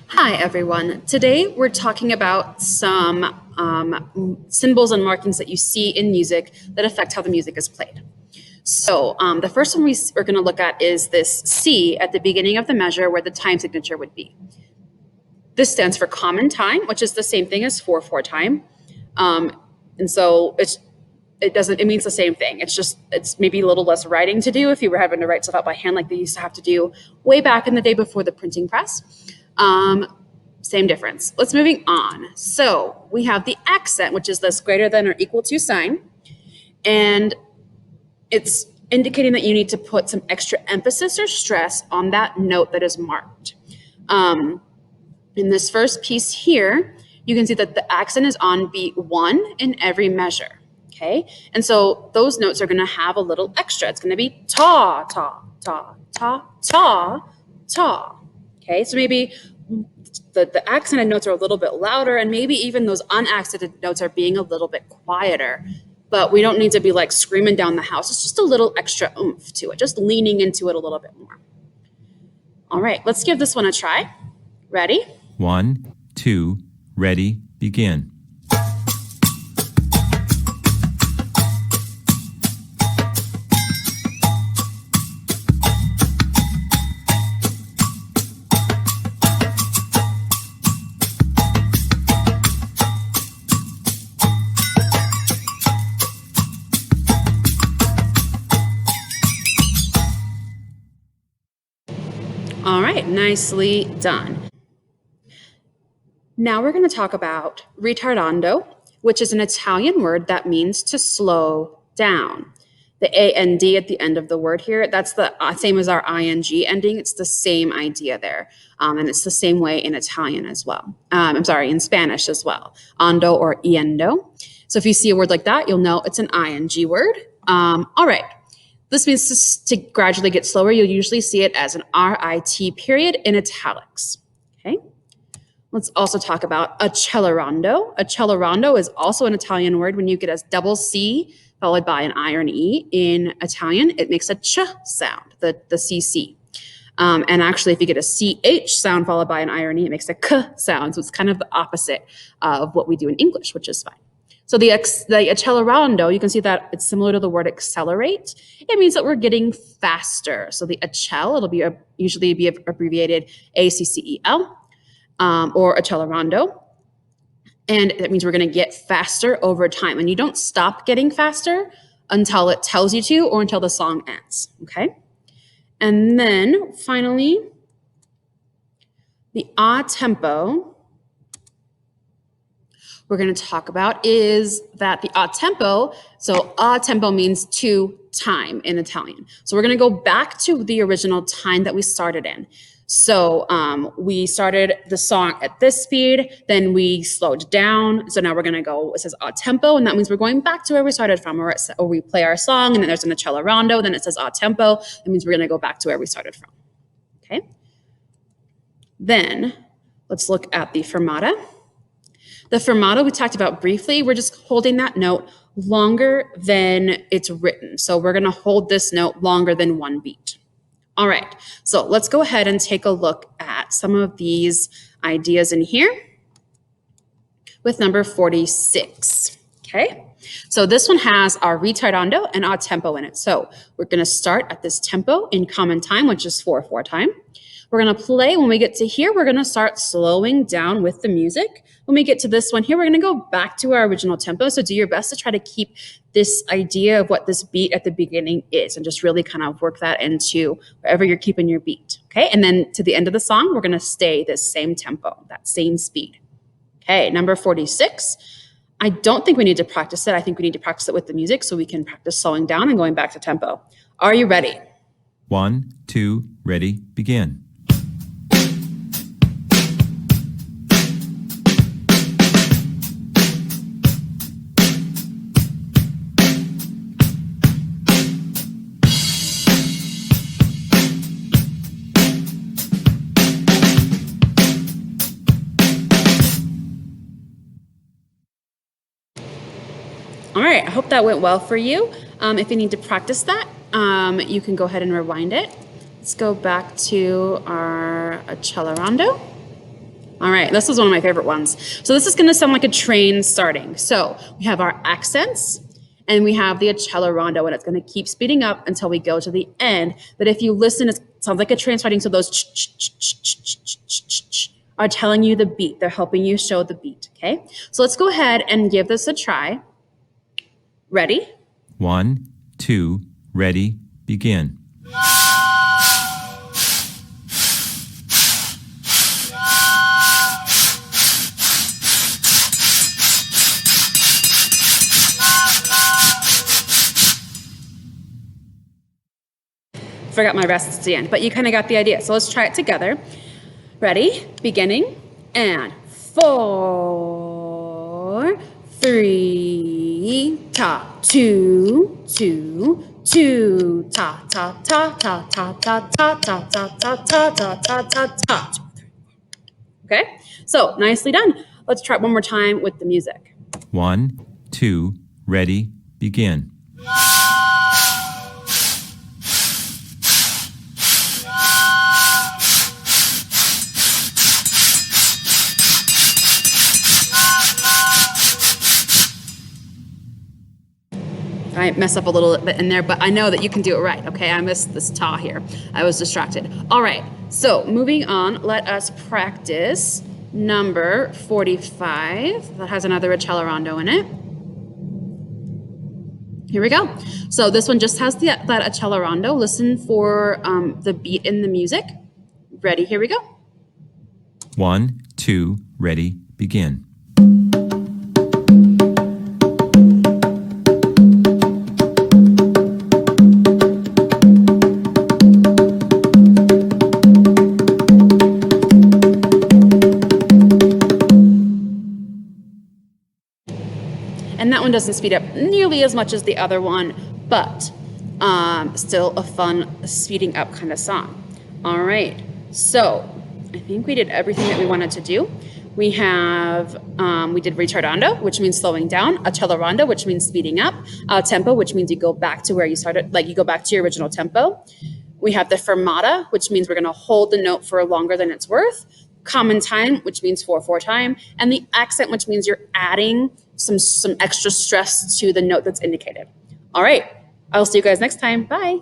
Hi, everyone. Today we're talking about some symbols and markings that you see in music that affect how the music is played. So the first one we're going to look at is this C at the beginning of the measure where the time signature would be. This stands for common time, which is the same thing as 4/4 time. And so it means the same thing. It's maybe a little less writing to do if you were having to write stuff out by hand like they used to have to do way back in the day before the printing press. Same difference. Let's moving on. So we have the accent, which is this greater than or equal to sign. And it's indicating that you need to put some extra emphasis or stress on that note that is marked. In this first piece here, you can see that the accent is on beat 1 in every measure. Okay, and so those notes are going to have a little extra. It's going to be ta, ta, ta, ta, ta, ta. Okay, so maybe the accented notes are a little bit louder, and maybe even those unaccented notes are being a little bit quieter. But we don't need to be like screaming down the house. It's just a little extra oomph to it, just leaning into it a little bit more. All right, let's give this one a try. Ready? 1, 2, ready, begin. All right, nicely done. Now we're going to talk about ritardando, which is an Italian word that means to slow down. The A-N-D at the end of the word here, that's the same as our I-N-G ending. It's the same idea there. And it's the same way in Italian as well. In Spanish as well. Ando or iendo. So if you see a word like that, you'll know it's an I-N-G word. All right. This means to gradually get slower. You'll usually see it as an R-I-T period in italics. Okay. Let's also talk about accelerando. Accelerando is also an Italian word. When you get a double C followed by an I or an E in Italian, it makes a ch sound, the CC. And actually, if you get a CH sound followed by an I or an E, it makes a k sound. So it's kind of the opposite of what we do in English, which is fine. So the accelerando, you can see that it's similar to the word accelerate. It means that we're getting faster. So the it'll be usually be abbreviated ACCEL or accelerando. And that means we're going to get faster over time. And you don't stop getting faster until it tells you to or until the song ends. Okay. And then finally, the a tempo we're going to talk about is that the a tempo means to time in Italian. So we're going to go back to the original time that we started in. So we started the song at this speed, then we slowed down. So now we're going to go, it says a tempo, and that means we're going back to where we started from, or we play our song, and then there's an accelerando, then it says a tempo. That means we're going to go back to where we started from. Okay. Then let's look at the fermata. The fermata we talked about briefly. We're just holding that note longer than it's written. So we're going to hold this note longer than one beat. All right, so let's go ahead and take a look at some of these ideas in here with number 46, okay? So this one has our ritardando and our tempo in it. So we're going to start at this tempo in common time, which is 4/4 time. We're going to play. When we get to here, we're going to start slowing down with the music. When we get to this one here, we're going to go back to our original tempo. So do your best to try to keep this idea of what this beat at the beginning is and just really kind of work that into wherever you're keeping your beat. Okay. And then to the end of the song, we're going to stay this same tempo, that same speed. Okay. Number 46. I don't think we need to practice it. I think we need to practice it with the music so we can practice slowing down and going back to tempo. Are you ready? 1, 2, ready, begin. All right, I hope that went well for you. If you need to practice that, you can go ahead and rewind it. Let's go back to our accelerando. All right, this is one of my favorite ones. So this is going to sound like a train starting. So we have our accents and we have the Accelerando, and it's going to keep speeding up until we go to the end. But if you listen, it sounds like a train starting. So those are telling you the beat. They're helping you show the beat, okay? So let's go ahead and give this a try. Ready? 1, 2, ready, begin. Forgot my rest at the end, but you kind of got the idea. So let's try it together. Ready? Beginning. And 4, 3, ta, 2, 2, 2, ta, ta, ta, ta, ta, ta, ta, ta, ta, ta, ta, ta, ta, ta, ta. Okay? So nicely done. Let's try it one more time with the music. 1, 2, ready, begin. I mess up a little bit in there, but I know that you can do it right, okay? I missed this ta here. I was distracted. All right, so moving on, let us practice number 45. That has another Accelerando in it. Here we go. So this one just has that Accelerando. Listen for the beat in the music. Ready, here we go. 1, 2, ready, begin. And that one doesn't speed up nearly as much as the other one, but still a fun speeding up kind of song. All right, so I think we did everything that we wanted to do. We have, we did Ritardando, which means slowing down, Accelerando, which means speeding up, Tempo, which means you go back to where you started, like you go back to your original tempo. We have the Fermata, which means we're gonna hold the note for longer than it's worth. Common time, which means 4/4 time, and the accent, which means you're adding some extra stress to the note that's indicated. All right, I'll see you guys next time. Bye.